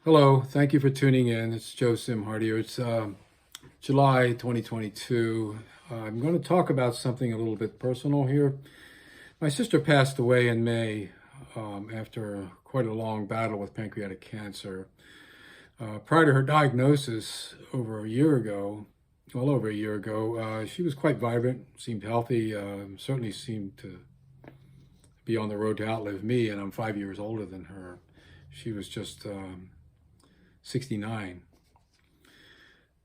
Hello, thank you for tuning in. It's Joe Simhart here. It's July 2022. I'm going to talk about something a little bit personal here. My sister passed away in May after quite a long battle with pancreatic cancer. Prior to her diagnosis over a year ago, well over a year ago, she was quite vibrant, seemed healthy, certainly seemed to be on the road to outlive me, and I'm 5 years older than her. She was just 69.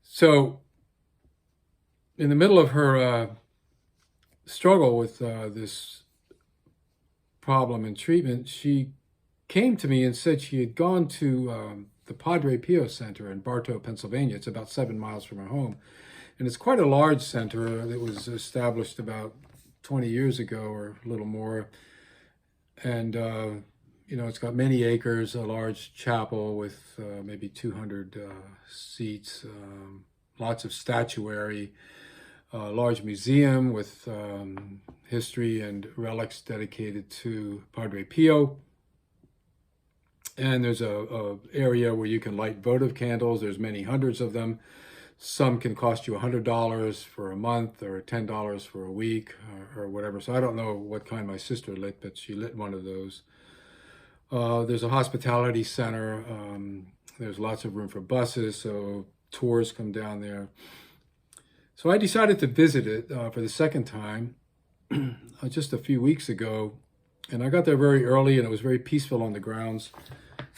So in the middle of her struggle with this problem and treatment, she came to me and said she had gone to the Padre Pio Center in Barto, Pennsylvania. It's about 7 miles from her home. And it's quite a large center that was established about 20 years ago or a little more. And it's got many acres, a large chapel with maybe 200 seats, lots of statuary, a large museum with history and relics dedicated to Padre Pio. And there's a area where you can light votive candles. There's many hundreds of them. Some can cost you $100 for a month or $10 for a week or whatever. So I don't know what kind my sister lit, but she lit one of those. There's a hospitality center. There's lots of room for buses, so tours come down there. So I decided to visit it for the second time just a few weeks ago. And I got there very early, and it was very peaceful on the grounds.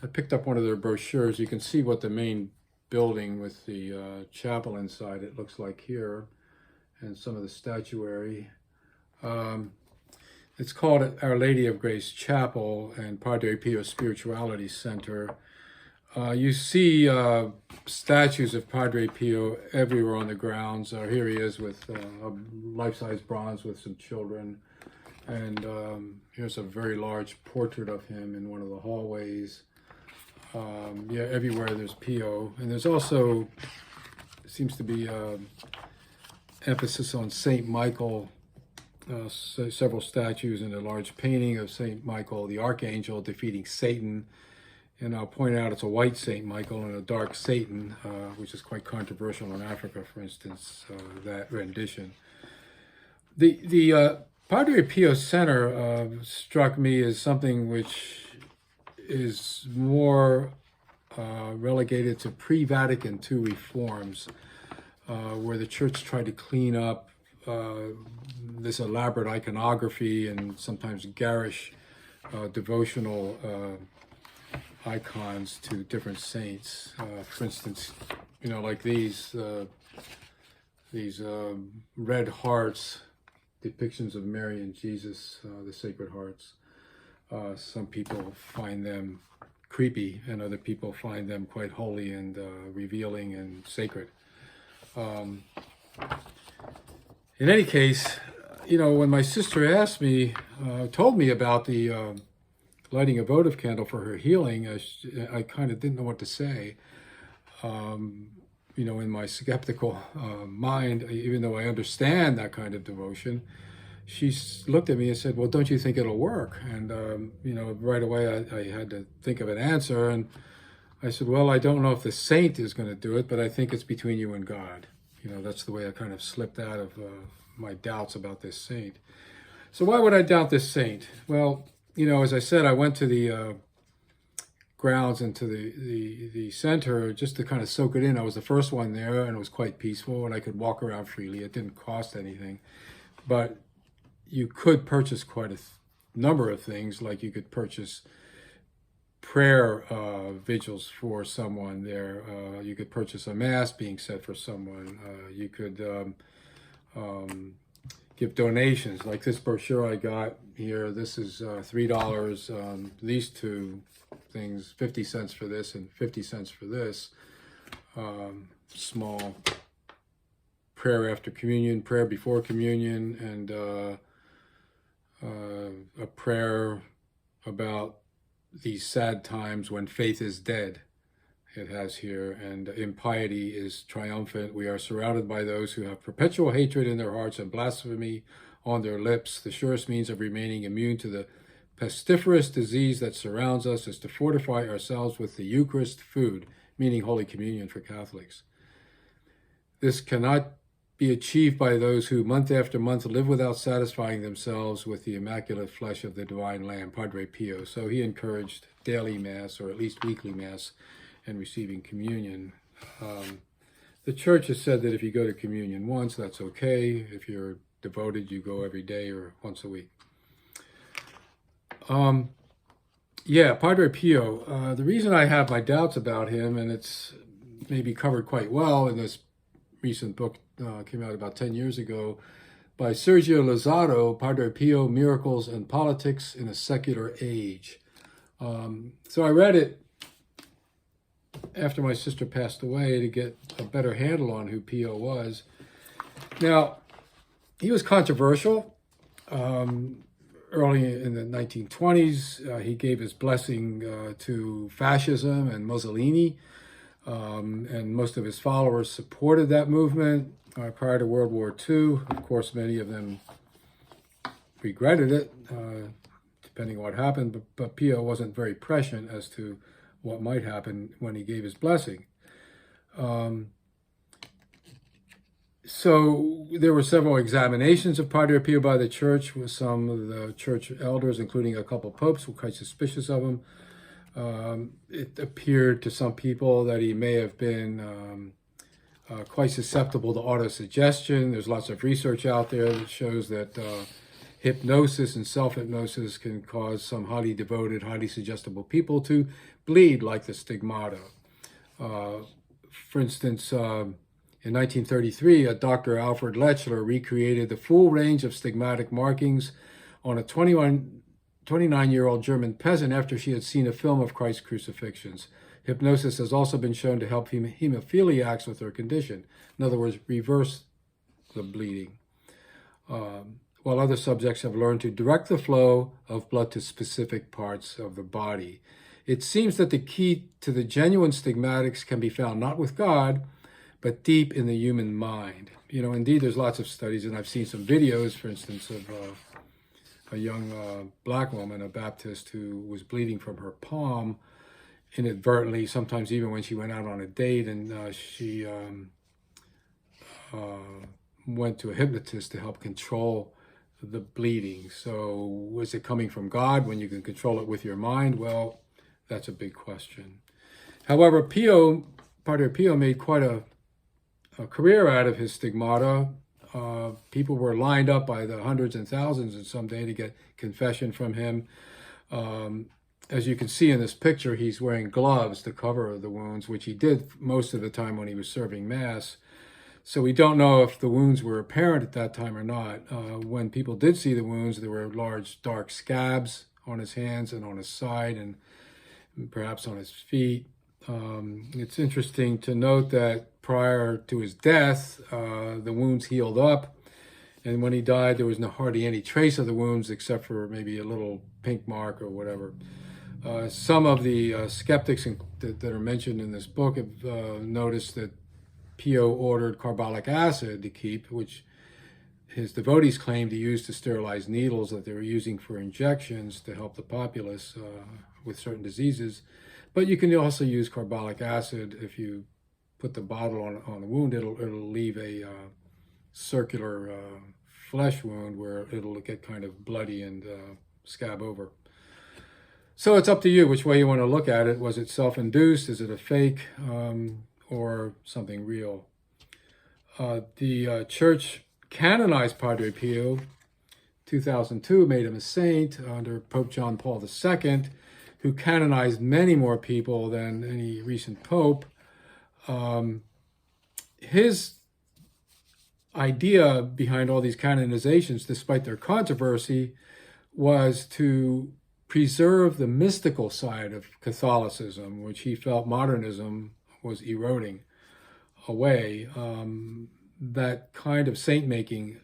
I picked up one of their brochures. You can see what the main building with the chapel inside it looks like here, and some of the statuary. It's called Our Lady of Grace Chapel and Padre Pio Spirituality Center. You see statues of Padre Pio everywhere on the grounds. Here he is with a life-size bronze with some children. And here's a very large portrait of him in one of the hallways. Everywhere there's Pio. And there's also, seems to be emphasis on Saint Michael. Several statues and a large painting of Saint Michael, the Archangel, defeating Satan. And I'll point out it's a white Saint Michael and a dark Satan, which is quite controversial in Africa, for instance, that rendition. The Padre Pio Center struck me as something which is more relegated to pre-Vatican II reforms, where the church tried to clean up this elaborate iconography and sometimes garish devotional icons to different saints. For instance, like these red hearts, depictions of Mary and Jesus, the Sacred Hearts. Some people find them creepy, and other people find them quite holy and revealing and sacred. In any case, when my sister asked me, told me about the lighting a votive candle for her healing, I kind of didn't know what to say. In my skeptical mind, even though I understand that kind of devotion, she looked at me and said, well, don't you think it'll work? And, right away I had to think of an answer. And I said, well, I don't know if the saint is going to do it, but I think it's between you and God. That's the way I kind of slipped out of my doubts about this saint. So why would I doubt this saint? Well, as I said, I went to the grounds and to the center just to kind of soak it in. I was the first one there, and it was quite peaceful, and I could walk around freely. It didn't cost anything. But you could purchase quite a number of things, like you could purchase prayer vigils for someone there. You could purchase a mass being said for someone. You could give donations, like this brochure I got here. This is $3. These two things, 50 cents for this and 50 cents for this. Small prayer after communion, prayer before communion, and a prayer about these sad times when faith is dead. It has here, and impiety is triumphant. We are surrounded by those who have perpetual hatred in their hearts and blasphemy on their lips. The surest means of remaining immune to the pestiferous disease that surrounds us is to fortify ourselves with the Eucharist food, meaning Holy Communion for Catholics. This cannot be achieved by those who month after month live without satisfying themselves with the immaculate flesh of the divine Lamb, Padre Pio. So he encouraged daily Mass, or at least weekly Mass, and receiving communion. The Church has said that if you go to communion once, that's okay. If you're devoted, you go every day or once a week. Yeah, Padre Pio. The reason I have my doubts about him, and it's maybe covered quite well in this recent book, came out about 10 years ago, by Sergio Luzzatto, Padre Pio, Miracles and Politics in a Secular Age. So I read it after my sister passed away to get a better handle on who Pio was. Now, he was controversial. Early in the 1920s, he gave his blessing to fascism and Mussolini, and most of his followers supported that movement prior to World War II. Of course, many of them regretted it, depending on what happened, but Pio wasn't very prescient as to what might happen when he gave his blessing. So there were several examinations of Padre Pio by the Church, with some of the Church elders, including a couple popes, were quite suspicious of him. It appeared to some people that he may have been quite susceptible to autosuggestion. There's lots of research out there that shows that hypnosis and self-hypnosis can cause some highly devoted, highly suggestible people to bleed like the stigmata. For instance, in 1933, Dr. Alfred Lechler recreated the full range of stigmatic markings on a 29-year-old German peasant after she had seen a film of Christ's crucifixions. Hypnosis has also been shown to help hemophiliacs with their condition. In other words, reverse the bleeding. While other subjects have learned to direct the flow of blood to specific parts of the body. It seems that the key to the genuine stigmatics can be found not with God, but deep in the human mind. You know, indeed, there's lots of studies, and I've seen some videos, for instance, of a young black woman, a Baptist, who was bleeding from her palm inadvertently, sometimes even when she went out on a date, and she went to a hypnotist to help control the bleeding. So was it coming from God when you can control it with your mind? Well, that's a big question. However, Padre Pio made quite a career out of his stigmata. People were lined up by the hundreds and thousands in some day to get confession from him. As you can see in this picture, he's wearing gloves to cover the wounds, which he did most of the time when he was serving Mass. So we don't know if the wounds were apparent at that time or not. When people did see the wounds, there were large dark scabs on his hands and on his side and perhaps on his feet. It's interesting to note that prior to his death, the wounds healed up. And when he died, there was hardly any trace of the wounds except for maybe a little pink mark or whatever. Some of the skeptics that are mentioned in this book have noticed that Pio ordered carbolic acid to keep, which his devotees claimed to use to sterilize needles that they were using for injections to help the populace with certain diseases. But you can also use carbolic acid. If you put the bottle on a wound, it'll leave a circular flesh wound where it'll get kind of bloody and scab over. So it's up to you which way you want to look at it. Was it self-induced? Is it a fake? Or something real? The Church canonized Padre Pio. 2002 made him a saint under Pope John Paul II, who canonized many more people than any recent pope. His idea behind all these canonizations, despite their controversy, was to preserve the mystical side of Catholicism, which he felt modernism was eroding away. That kind of saint-making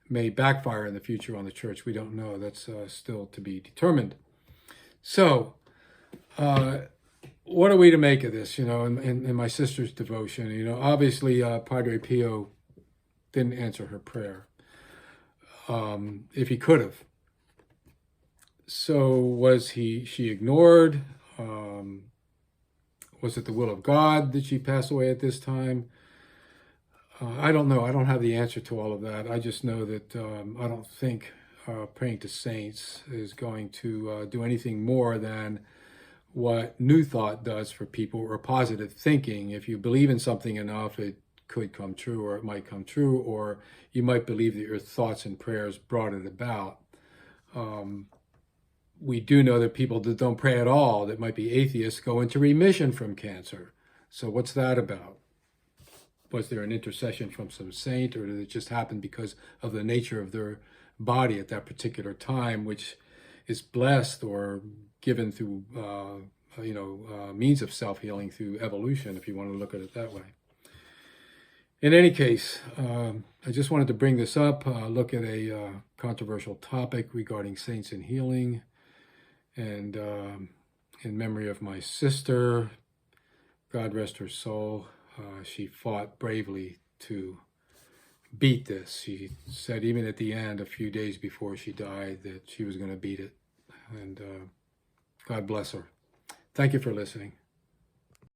may backfire in the future on the Church. We don't know. That's still to be determined. So, what are we to make of this, in my sister's devotion? Obviously, Padre Pio didn't answer her prayer. If he could have. So was she ignored? Was it the will of God that she passed away at this time? I don't know. I don't have the answer to all of that. I just know that I don't think praying to saints is going to do anything more than what New Thought does for people, or positive thinking. If you believe in something enough, it could come true, or it might come true, or you might believe that your thoughts and prayers brought it about. We do know that people that don't pray at all, that might be atheists, go into remission from cancer. So what's that about? Was there an intercession from some saint, or did it just happen because of the nature of their body at that particular time, which is blessed or given through means of self-healing through evolution, if you want to look at it that way. In any case, I just wanted to bring this up, look at a controversial topic regarding saints and healing, and in memory of my sister, God rest her soul. She fought bravely to beat this. She said even at the end, a few days before she died, that she was going to beat it. And God bless her. Thank you for listening.